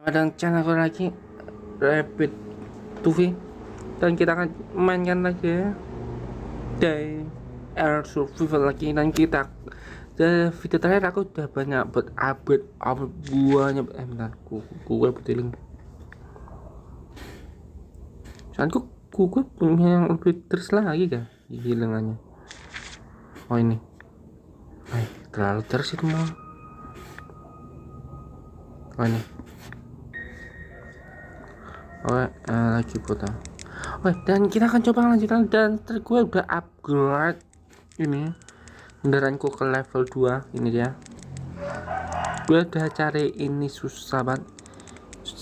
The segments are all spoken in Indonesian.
Ada channel aku lagi Rabbit Tufi, dan kita akan mainkan lagi ya Day Air Survival lagi. Dan kita video terakhir aku udah banyak buat update buahnya. Bentar, gue betiling soalnya gue punya yang lebih terus lagi kan hilangannya. Oh ini terlalu terus itu mau. Oh ini lagi foto. Dan kita akan coba lanjutkan. Dan gue udah upgrade ini kendaraanku ke level 2. Ini dia, gue udah cari ini, susah banget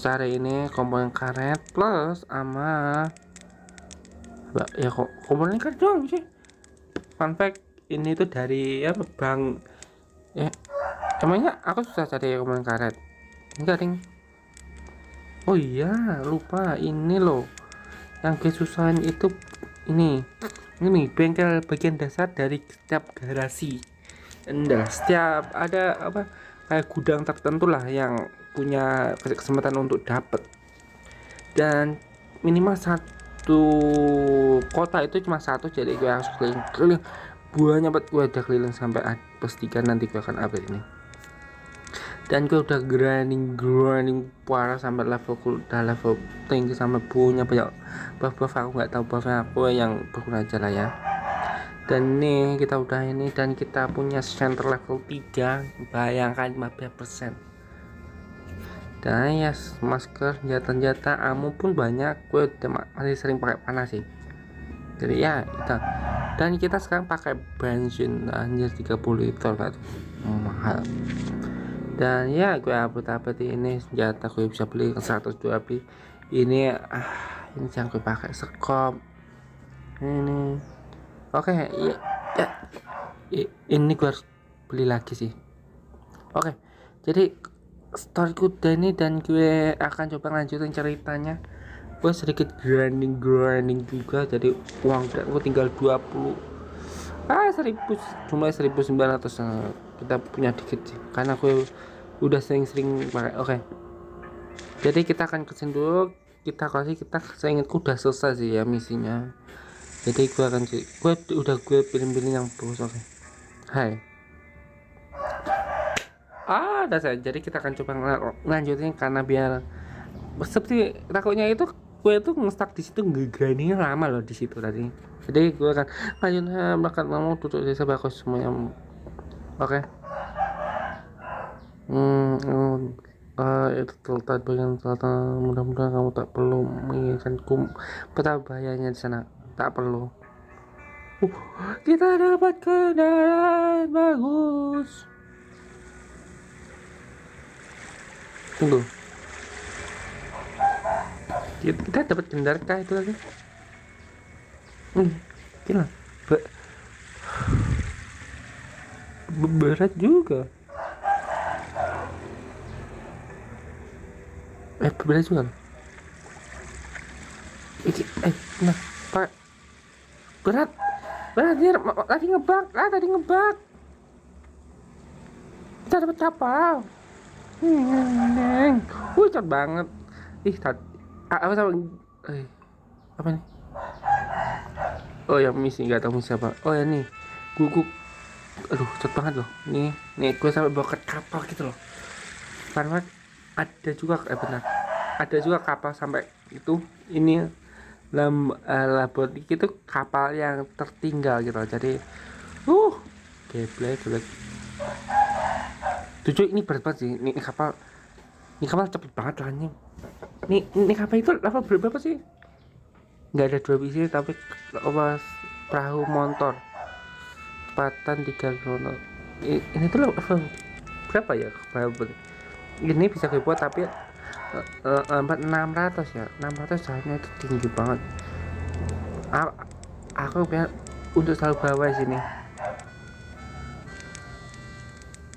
cari ini komponen karet plus sama ya kok komponen karet doang sih. Fun fact, ini tuh dari apa bang ya, emangnya aku susah cari komponen karet enggak ding. Oh iya lupa, ini loh yang kesusahan itu ini bengkel bagian dasar dari setiap garasi. Enggak, setiap ada apa kayak gudang tertentu lah yang punya kesempatan untuk dapat, dan minimal satu kota itu cuma satu, jadi gue harus keliling buahnya buat gue udah keliling sampai plus 3. Nanti gue akan update ini. Dan gue udah grinding parah sampai levelku udah level tinggi, sama punya banyak buff aku nggak tahu buffnya, aku yang berguna aja lah ya. Dan nih kita udah ini, dan kita punya center level 3, bayangkan 15%. Dan ya masker, senjata ammo pun banyak. Gue udah masih sering pakai panas sih, jadi ya kita. Dan kita sekarang pakai bensin anjir 30 liter kan, mahal. Dan ya gue update ini senjata gue bisa beli 102 api ini. Ini yang gue pakai skop ini. Oke ya, ini gue harus beli lagi sih. Oke, jadi storyku udah ini, dan gue akan coba lanjutin ceritanya. Gue sedikit grinding juga, jadi uang gue tinggal 20 1000, cuma 1900. Kita punya dikit sih karena gue udah sering pakai. Oke, jadi kita akan kesini dulu. Kita seingatku udah selesai sih ya misinya, jadi gue akan gue pilih yang bagus. Oke, hai udah saya. Jadi kita akan coba lanjutin karena biar seperti takutnya itu gue tuh ngestak di situ, nge-grindingnya lama loh di situ tadi. Jadi gue akan lanjut melakukan mau tutup desa bagus semuanya. Oke. Itu terletak bagian selatan. Mudah-mudahan kamu tak perlu menginginkanku. Betapa bahayanya di sana. Tak perlu. Kita dapat kendaraan bagus. Tunggu. Kita dapat kendaraan kah itu lagi? Gila. Berat juga. Berat juga. Nah, Pak. Berat dia tadi ngebak. Kita dapat kapal. Cepet banget. Apa sama apa nih? Oh ya, misi, nggak tahu misi apa. Oh ya nih, guguk. Aduh, cepet banget loh. Nih gue sampai bawa ke kapal gitu loh. Karena ada juga benar. Ada juga kapal sampai itu ini labor itu kapal yang tertinggal gitu loh. Jadi gameplay tujuh ini berat banget sih. Ini kapal cepet banget lah nih. Ini kapal itu level berapa sih? Nggak ada 2 biji, tapi perahu motor kecepatan 3 km. Ini tuh level berapa ya? Ini bisa gue buat, tapi 600 ya. 600 seharusnya itu tinggi banget. Aku biar untuk selalu bawa sini.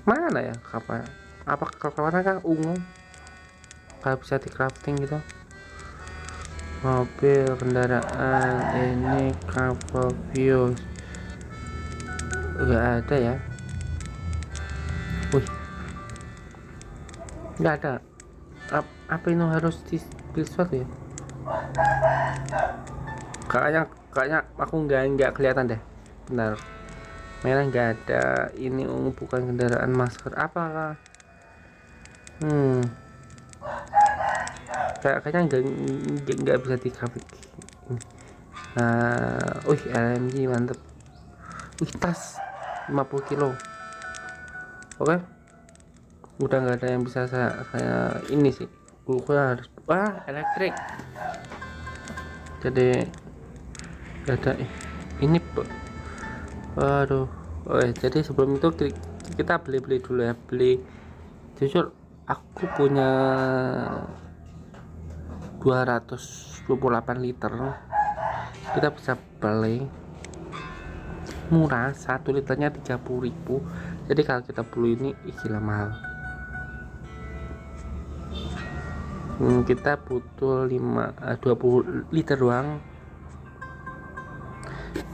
Mana ya kapal? Apa kapalnya kan ungu? Gak bisa di crafting gitu. Mobil, kendaraan, ini kapal views nggak ada ya. Nggak ada. apa ini harus di sesuatu ya? Kayaknya aku nggak kelihatan deh. Benar, merah nggak ada. Ini ungu bukan kendaraan, masker apa? Kayaknya nggak bisa di grafik. Nah, LMG mantep. Tas 50 kilo. Oke, udah nggak ada yang bisa saya ini sih. Gue harus elektrik. Jadi nggak ada ini. Aduh. Jadi sebelum itu kita beli dulu ya. Jujur aku punya 228 liter. Kita bisa beli murah, 1 liternya 30.000. Jadi kalau kita beli ini gila mahal. Kita butuh 20 liter doang.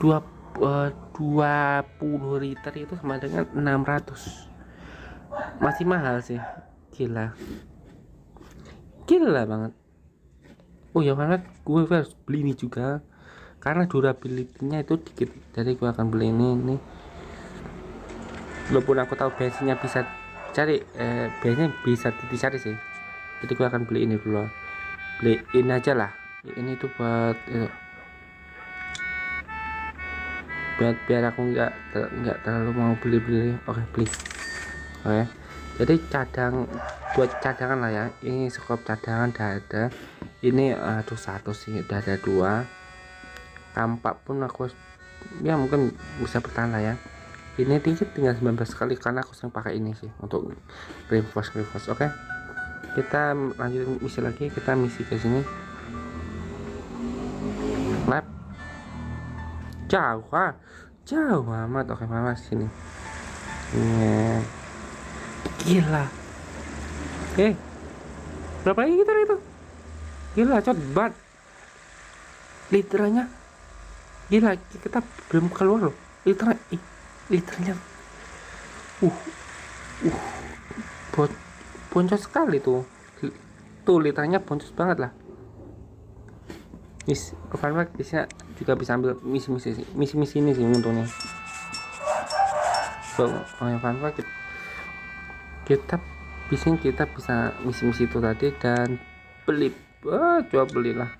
20 liter itu sama dengan 600. Masih mahal sih. Gila banget. Oh ya, karena gue harus beli ini juga karena durability-nya itu dikit. Jadi gue akan beli ini. Walaupun aku tahu bensinnya bisa dicari sih. Jadi gue akan beli ini dulu. Beli ini aja lah. Ini tuh buat biar aku nggak terlalu mau beli. Oke, beli. Oke. Jadi buat cadangan lah ya. Ini skop cadangan udah ada. Ini satu sih, udah ada 2. Tampak pun aku ya mungkin bisa bertahan lah ya. Ini tinggal 19 kali karena aku sering pakai ini sih untuk reinforce. Oke, kita lanjut misi lagi. Kita misi ke sini lab jauh amat. Oke, mama sini. Gila. Berapa lagi kita itu? Gila, cepat. Liternya gila, kita belum keluar loh. Liternya boncos sekali tuh liternya, boncos banget lah. Fun fact, bisa juga bisa ambil misi ini sih untungnya. Fun fact, kita bisa misi itu tadi dan beli. Coba belilah.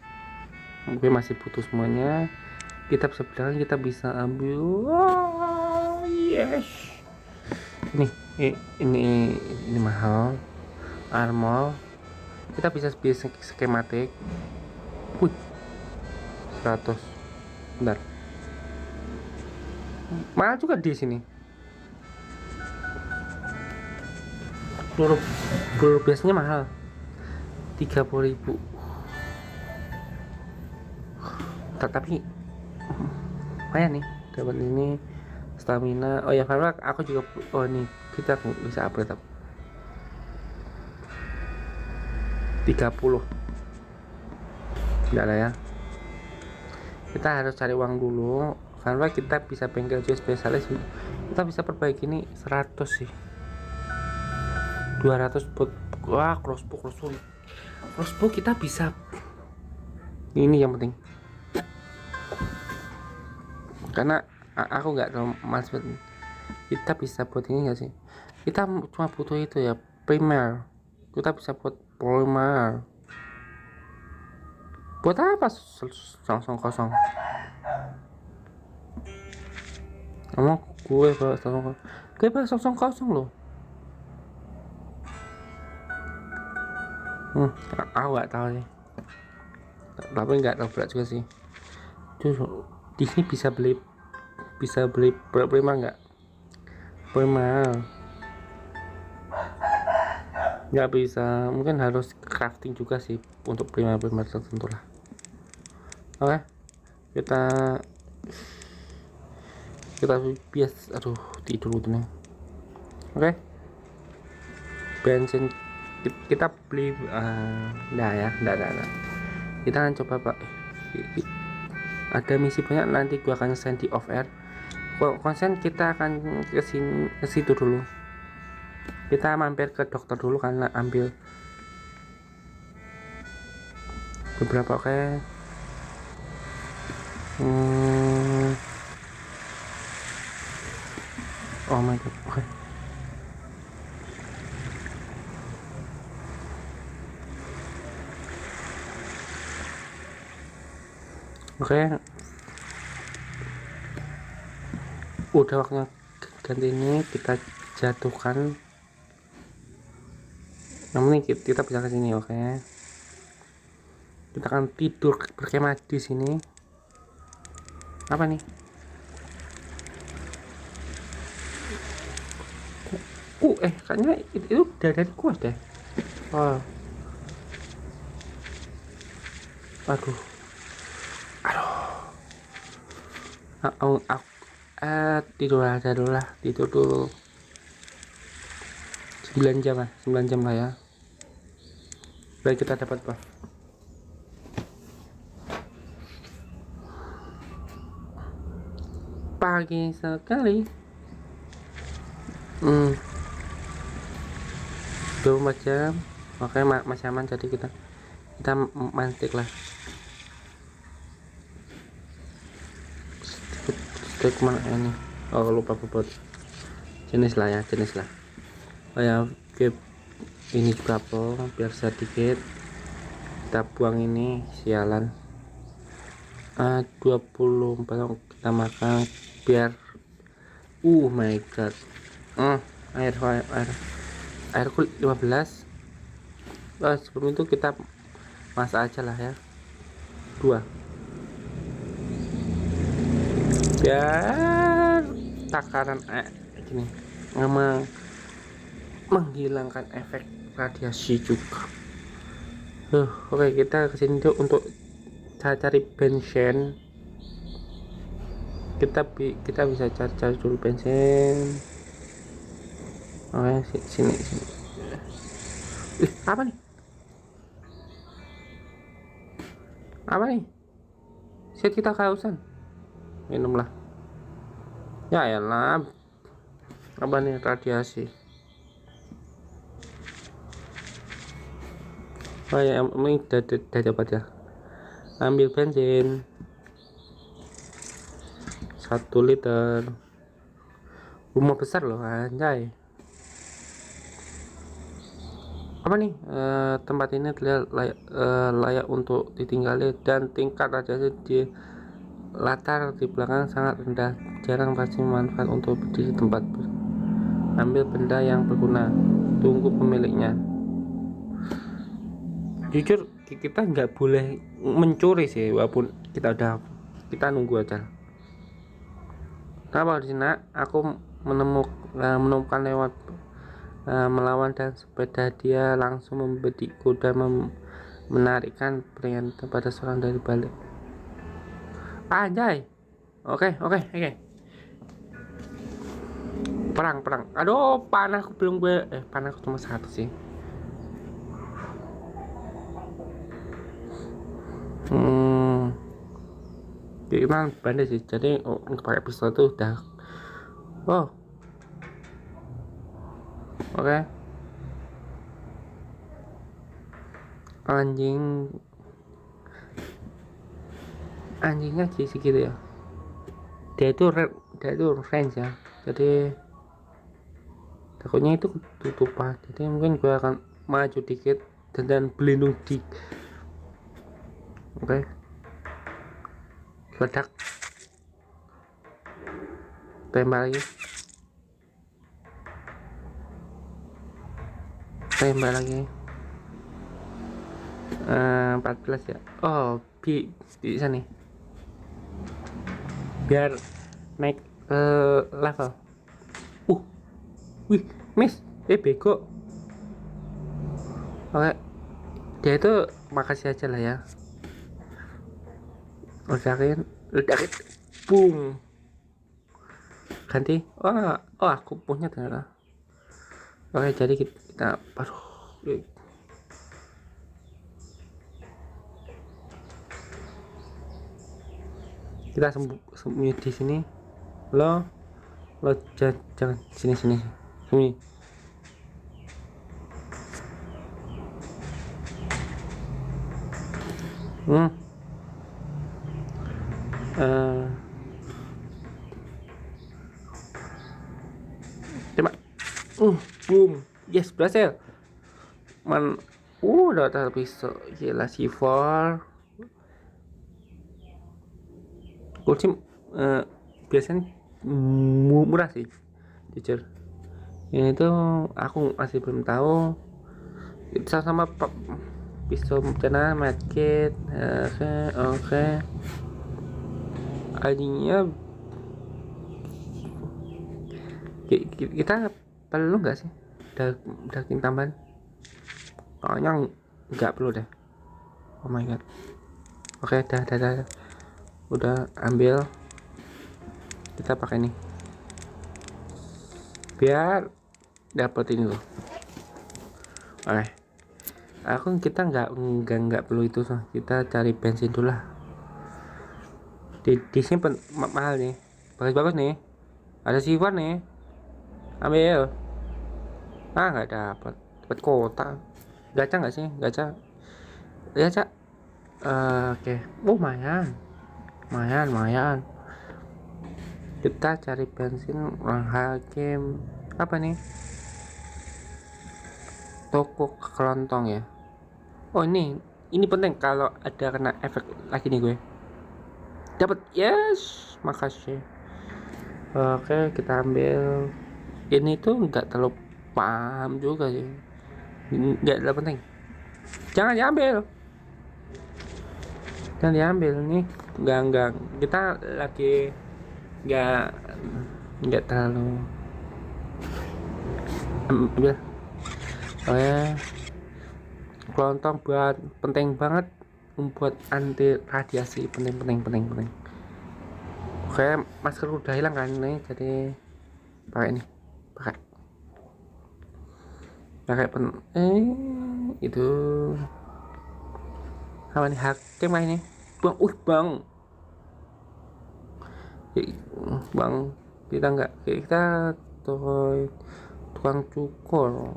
Gue masih butuh semuanya. Kita bisa bilang kita bisa ambil. Yes. Ini mahal. Armor. Kita bisa beli skematik. 100. Bentar. Mahal juga di sini. Peluru biasanya mahal. 30.000. Tapi lumayan nih dapat ini stamina. Oh ya, karena aku juga nih kita bisa upgrade 30. Enggak lah ya, kita harus cari uang dulu karena kita bisa bengkel juga spesialis. Kita bisa perbaiki ini 100 sih, 200 buat crossbow kita bisa. Ini yang penting karena aku nggak tahu mas, kita bisa buat ini nggak sih? Kita cuma butuh itu ya, primer. Kita bisa buat primer. Buat apa? Kosong. Emang gue bawa kosong loh. Aku nggak tahu sih, tapi nggak tahu berat juga sih. Tuh di sini bisa beli primer nggak? Primer nggak bisa, mungkin harus crafting juga sih untuk primer tertentu lah. Oke, kita bias. Tidur dulu nih. Oke, bensin kita beli. Enggak. Kita akan coba pak. Ada misi banyak, nanti gua akan send di off air. Konsen kita akan ke situ dulu. Kita mampir ke dokter dulu karena ambil beberapa. Oke. Hmm. Oh my god. Oke. Oke. Udah waktunya ganti ini, kita jatuhkan. Namun kita bisa ke sini, oke. Kita akan tidur berkemah di sini. Apa nih? Kayaknya itu udah dari kuas deh. Oh. Aduh. Tidur aja dulu lah, tidur dulu 9 jam lah, 9 jam lah ya. Baik, kita dapat apa? Pagi sekali. 24 jam. Oke, masih aman, jadi kita mantik lah. Steak mana ini? Oh, lupa buat jenis lah. Oh ya, oke. Ini juga apa? Biar sedikit. Kita buang ini, sialan. 24 kita makan biar. My god. Airku 15. Sebelum itu kita masak aja lah ya. 2. Biar takaran gini memang menghilangkan efek radiasi juga. Oke, kita kesini tuh untuk cari bensin. Kita bisa cari dulu bensin. Oke, sini. Apa nih? Set, kita kehausan. Minumlah. Ya elah. Apa nih, radiasi? Oh ya, ini udah dapat ya. Ambil bensin 1 liter. Rumah besar loh, anjay. Apa nih? Tempat ini terlihat layak untuk ditinggali, dan tingkat radiasi di latar di belakang sangat rendah. Jarang pasti manfaat untuk berdiri tempat. Ambil benda yang berguna, tunggu pemiliknya. Jujur kita nggak boleh mencuri sih, walaupun kita nunggu aja. Kenapa di sini aku menemukan lewat melawan dan sepeda, dia langsung membedikku dan menarikkan peringan pada seorang dari balik. Anjay. Oke. Perang. Aduh, panahku belum panahku cuma 1 sih. Gimana bandai sih, jadi pakai pistol itu udah. Oke. Anjingnya sih segitu ya. Dia itu range ya, jadi takutnya itu ketutupan, jadi mungkin gue akan maju dikit dan berlindung di. Oke. Ledak. Tembak lagi. 14 ya. Bisa nih biar naik level. Miss bego. Oke, dia itu makasih aja lah ya. Ledakin, boom, ganti. Aku punya ternyata. Oke, jadi kita kita sembunyi di sini. Lo jangan sini sembunyi. hmm. eh Coba. Boom. Yes, berhasil. Man, udah pisau. Gila C4. Gold sim biasanya murah sih, jujur. Ini tuh aku masih belum tahu. Sama pisau bencana medkit. Oke. ID-nya kita perlu nggak sih daging tambahan? Kayaknya nggak perlu deh. Oh my god. Oke, dah. Udah ambil. Kita pakai ini biar dapat ini loh. Oke. Kita nggak perlu itu, so. Kita cari bensin dulu lah. Di sini mahal nih. Bagus nih. Ada sifar nih. Ambil. Nggak dapat kotak. Gacha nggak sih? Gacha. Oke. Lumayan. Kita cari bensin. Orang hakim apa nih? Toko kelontong ya. Oh, ini penting kalau ada kena efek lagi nih gue. Dapat. Yes, makasih. Oke, kita ambil. Ini tuh nggak terlalu paham juga sih. Nggak terlalu penting. Jangan diambil nih. Enggak. Kita lagi nggak terlalu ambil. Kelontong buat penting banget, membuat anti radiasi, penting. Oke, masker udah hilang kan nih, jadi pakai itu apa nih, hakim lah ini. Bang, kita tukang cukur,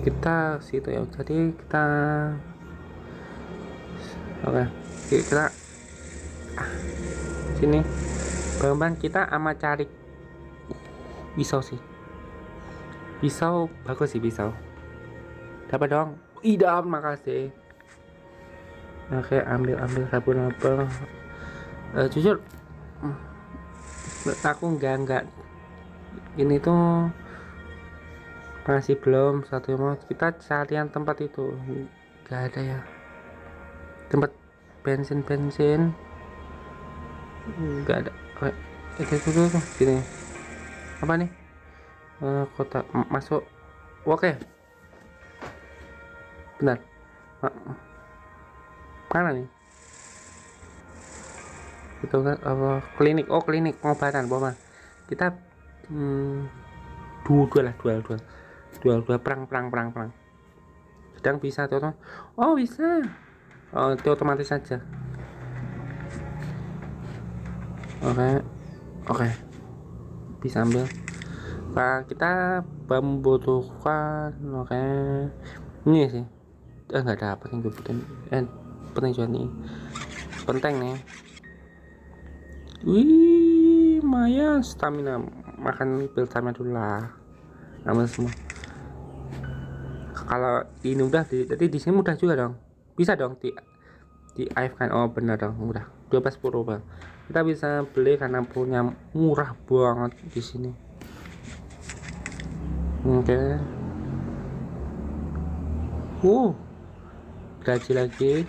kita situ ya. Jadi kita kita sini bang kita amat cari pisau sih. Pisau bagus sih, pisau dapat dong. Idam, makasih. Oke, ambil sabun apa. Jujur aku enggak ini tuh masih belum satu. Mau kita carian tempat itu enggak ada ya, tempat bensin enggak ada. Itu sini apa nih, kota masuk. Oke, benar. Mana nih itu kan klinik pengobatan boman. Kita dua perang sedang bisa tuh. Oh, bisa. Oh, itu otomatis saja. Oke, bisa ambil. Nah, kita membutuhkan ini sih. Nggak dapat yang gue butuhin. Penting juga nih, penting nih. Wih, Maya stamina, makan pil stamina dulu lah. Ambil semua. Kalau ini udah jadi di sini mudah juga dong. Bisa dong di AF kan. Oh, benar dong, mudah. 12 puluh bang. Kita bisa beli karena punya murah banget di sini. Oke. Gaji lagi.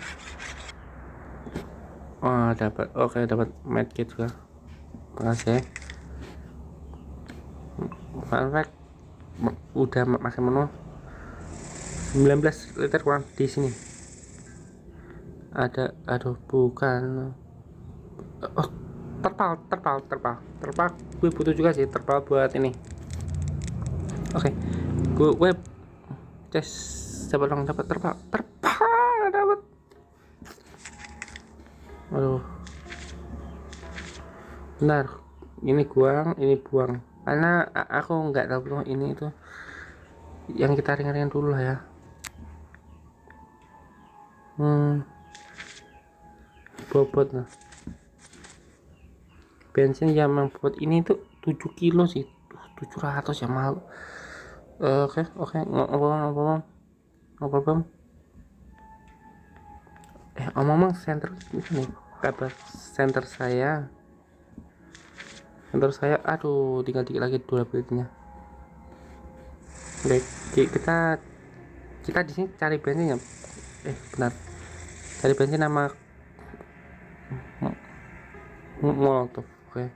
Oh, dapat. Oke, dapat medkit juga. Makasih. Fun fact, udah makan menu 19 liter kurang di sini. Bukan. Oh, terpal. Gue butuh juga sih terpal buat ini. Oke, gue tes coba dong dapat terpal. Dapat. Aduh, benar. Ini buang. Karena aku nggak tahu ini itu yang kita ringan dulu lah ya. bobot nah. Bensin yang membuat ini tuh 7 kilo sih, 700 ya mahal. Oke ngomong omong center ini kabar center saya aduh tinggal dikit lagi durability-nya. Oke, kita di sini cari bensin ya. Benar, cari bensin nama molotov. Oke,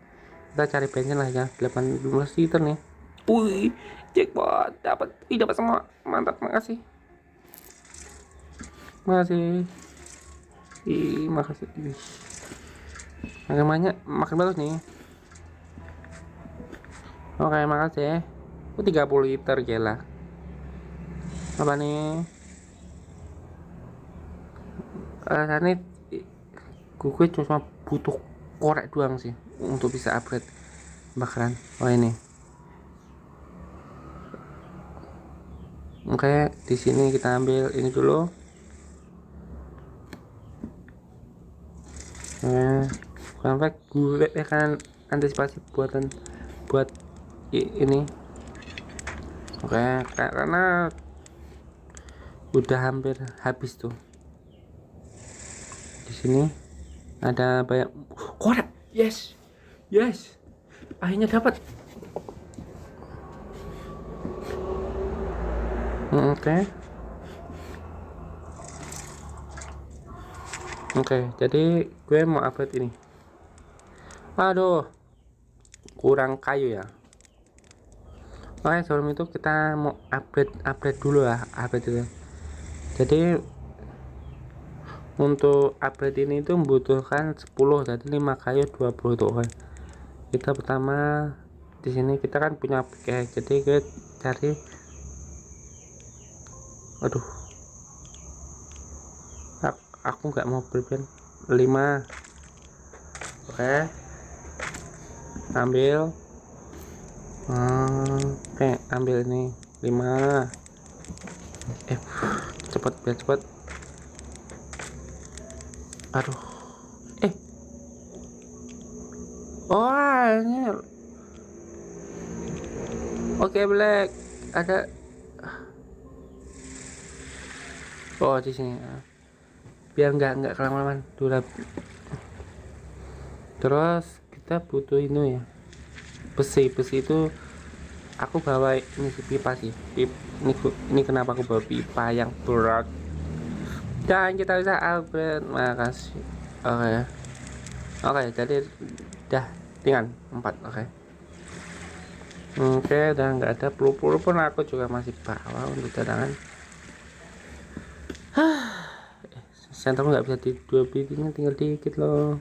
kita cari bensin lah ya, 18 liter nih. Wih, jackpot, dapat semua, mantap, makasih. Makasih. Makin bagus nih. Oke, makasih. 30 liter gila. Apa nih? Ini gue cuma butuh korek doang sih untuk bisa upgrade bakaran. Oh ini. Oke, di sini kita ambil ini dulu. Sampai gue akan antisipasi buat ini. Oke, karena udah hampir habis tuh. Di sini ada banyak korek. Yes, akhirnya dapat. Oke, jadi gue mau upgrade ini. Aduh, kurang kayu ya. Oke, sebelum itu kita mau upgrade dulu ya, dulu. Jadi untuk upgrade ini itu membutuhkan 10, jadi 5 kayu 20 tuh. Oke. Kita pertama di sini kita kan punya pickaxe, jadi kita cari. Aduh, aku nggak mau berben 5. Oke, ambil. Oke, ambil ini 5. Cepet. Aduh, oh ini. Oke, black ada. Oh, di sini biar nggak kelamaan durab. Terus kita butuh ini ya, besi itu aku bawa ini pipa sih. Ini kenapa aku bawa pipa yang berat, dan kita bisa upgrade. Makasih. Oke, jadi dah tinggal 4. Oke, udah nggak ada peluru pun aku juga masih bawa untuk cadangan. Center nggak bisa di 2 bijinya, tinggal dikit loh.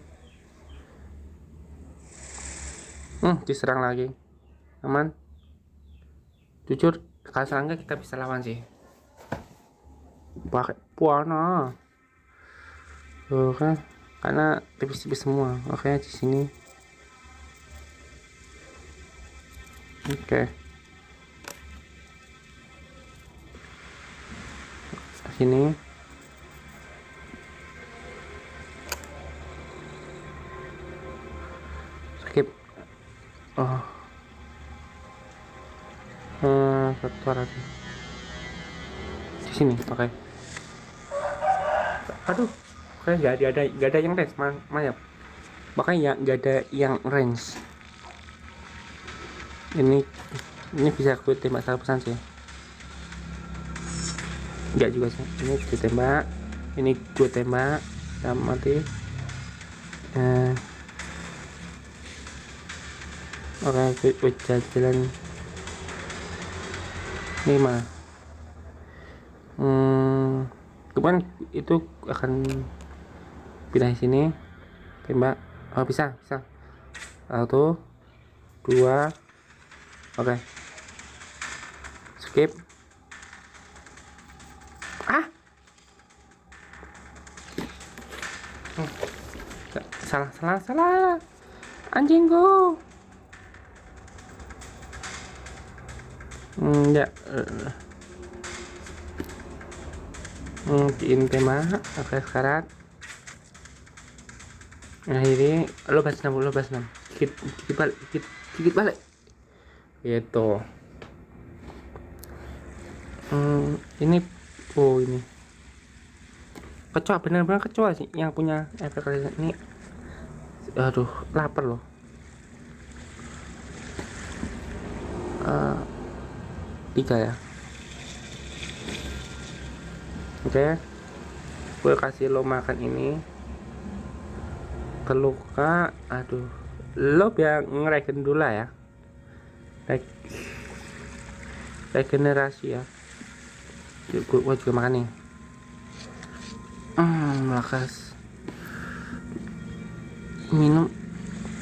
Diserang lagi. Aman. Jujur, kalau serang kita bisa lawan sih. Pakai puana. Oke, karena tipis-tipis semua. Oke, di sini. Oke. Sini. Skip. Keluar lagi. Di sini. Oke. Aduh. Oke, nggak ada yang range, mayap. Makanya nggak ada yang range. Ini bisa gue tembak 100% sih. Enggak juga sih. Ini gue tembak. Ini gue tembak. Dan mati. Oke, gue jalan 5. Kemudian itu akan pindah sini. Tembak. Oh, bisa. 1, 2. Oke. Skip. Salah. Anjingku. Ya. bikin tema. Oke, sekarang nah ini lo bahas 6, dikit balik, dikit balik gitu. Ini ini kecoa, benar-benar kecoa sih yang punya efek ini. Aduh, lapar loh. Tiga ya. Oke, gue kasih lo makan ini. Terluka, aduh, lo biar ngeregen dulu ya, regenerasi ya. Gue juga makan nih. Lakas minum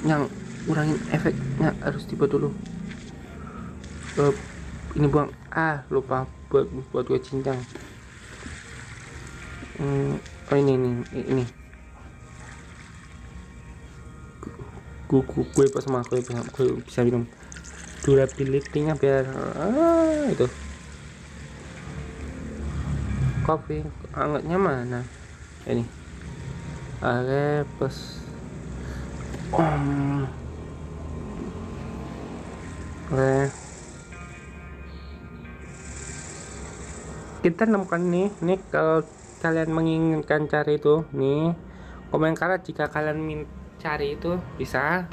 yang kurangin efeknya, harus tiba dulu. Ini buang, lupa buat gue cincang. Oh ini gue pas sama gue bisa minum. Durability-nya biar itu kopi angetnya mana ini. Oke, plus oke, kita nemukan nih kalau kalian menginginkan cari itu nih, komentar jika kalian cari itu bisa.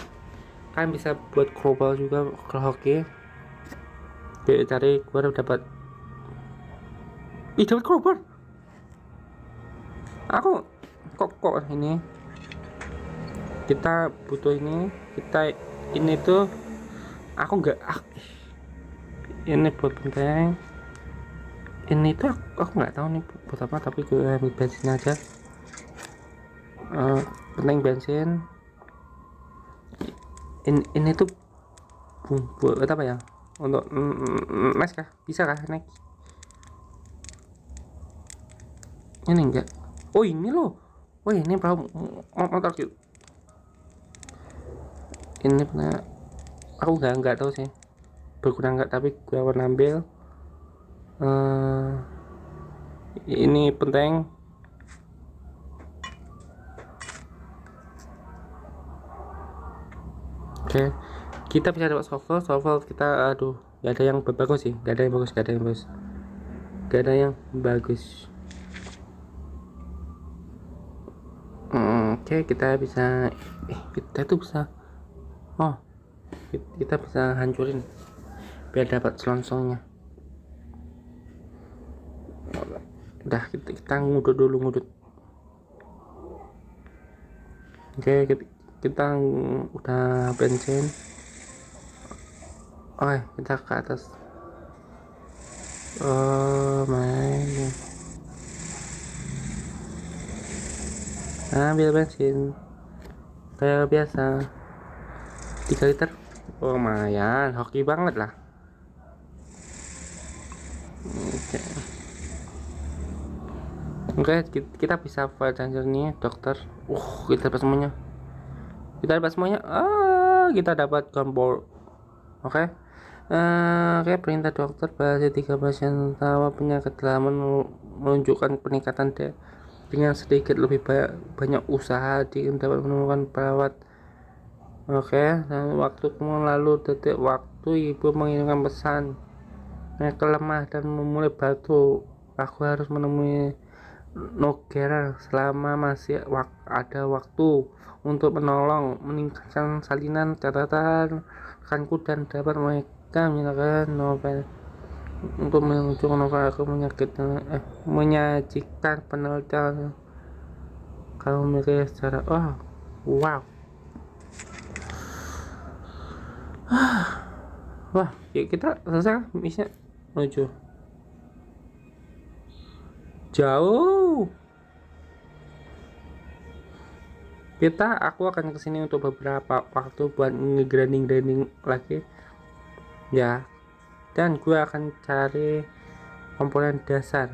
Kalian bisa buat global juga kalau hoki. Oke, cari, gua dapat crowbar. Aku kok ini kita butuh ini tuh aku nggak ini buat penting. Ini tuh aku nggak tahu nih buat apa, tapi gue ambil bensin aja. Penting bensin. Ini tuh buat apa ya, untuk naik kah, bisa kah naik ini? Enggak. Ini loh, ini perahu motor gitu. Ini pernah aku nggak tahu sih berguna nggak, tapi gue akan ambil. Ini penting. Oke, kita bisa dapat shovel kita. Aduh, gak ada yang bagus sih, gak ada yang bagus. Oke, kita bisa kita bisa hancurin biar dapat selongsongnya. Udah, kita ngudut dulu. Oke, kita udah bensin. Kita ke atas. Ambil bensin kayak biasa 3 liter. Lumayan, hoki banget lah. Oke, kita bisa file changer nih, dokter. Kita dapat semuanya. Kita dapat kompor. Oke, perintah dokter pada 3 pasien tawa penyakit telah menunjukkan peningkatan dengan sedikit lebih banyak usaha dapat menemukan perawat. Oke, dan waktu lalu detik waktu ibu mengirimkan pesan. Mereka lemah dan memulai batu. Aku harus menemui Nogera selama masih ada waktu untuk meningkatkan salinan catatan rekanku dan dapat mereka menyalakan novel untuk menunjukkan novel aku menyajikan penelitian kalau mereka secara wow. Wah, kita selesai misinya. Menuju jauh. Aku akan kesini untuk beberapa waktu buat nge-grinding lagi ya, dan gue akan cari komponen dasar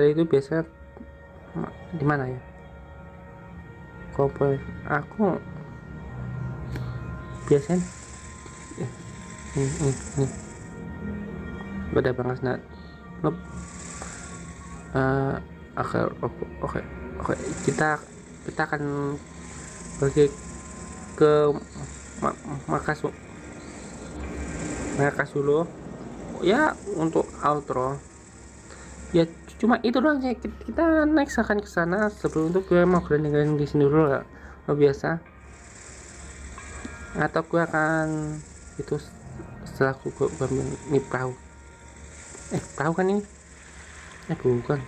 itu biasanya di mana ya komponen. Aku biasanya ini udah banget. Oke, oke, kita akan pergi ke ma- markas markas dulu ya untuk outro ya, cuma itu doang sih. Kita next akan ke sana. Sebelum itu gue mau grinding di sini dulu ya, biasa, atau gue akan itu setelah gue ambil ini perahu. Perahu kan ini? Bukan.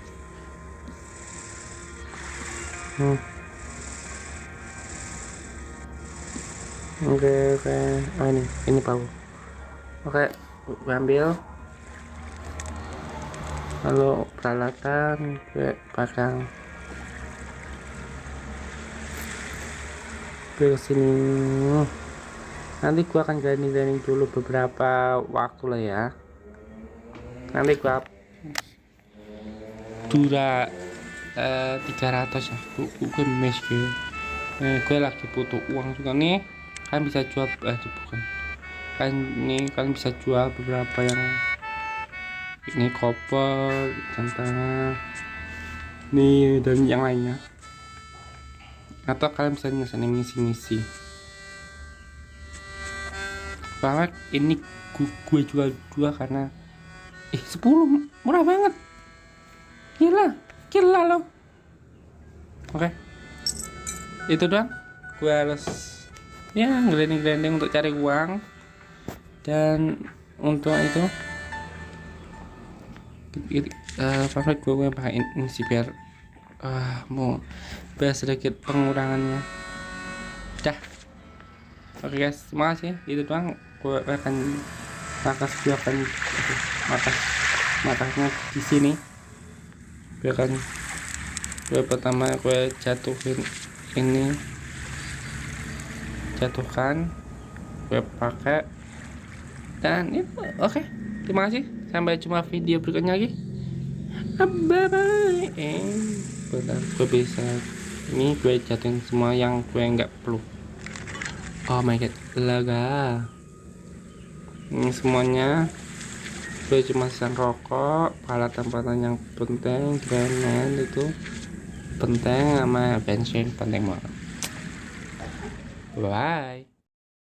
Oke, oke. Oh, ini perahu. Oke, gue ambil. Lalu peralatan gue pasang ke sini. Nanti gue akan grinding dulu beberapa waktu lah ya. Nanti gue dura 300 ya. Gue mes gitu. Gue lagi butuh uang juga nih. Kan bisa jual bukan. Kan ini kan bisa jual beberapa yang ini koper, contohnya nih, dan yang lainnya. Atau kalian bisa ngesan misi-misi. Bahwa ini gue jual 2 karena 10 murah banget. Gila loh. Oke. Itu doang. Gue harus ya grinding untuk cari uang. Dan untuk itu favorit gue pakai ini sih biar sedikit pengurangannya. Dah. Oke guys, terima kasih. Itu doang. Gue akan markasnya di sini. Gue pertama gue jatuhkan, gue pakai, dan itu oke. Terima kasih. Sampai jumpa video berikutnya lagi. Bye bye. Bentar, gue bisa ini gue jatuhin semua yang gue nggak perlu. Oh my god, lega. Ini semuanya gue cuma sang rokok, peralatan yang penting, granat itu penting, sama bensin penting banget. Bye.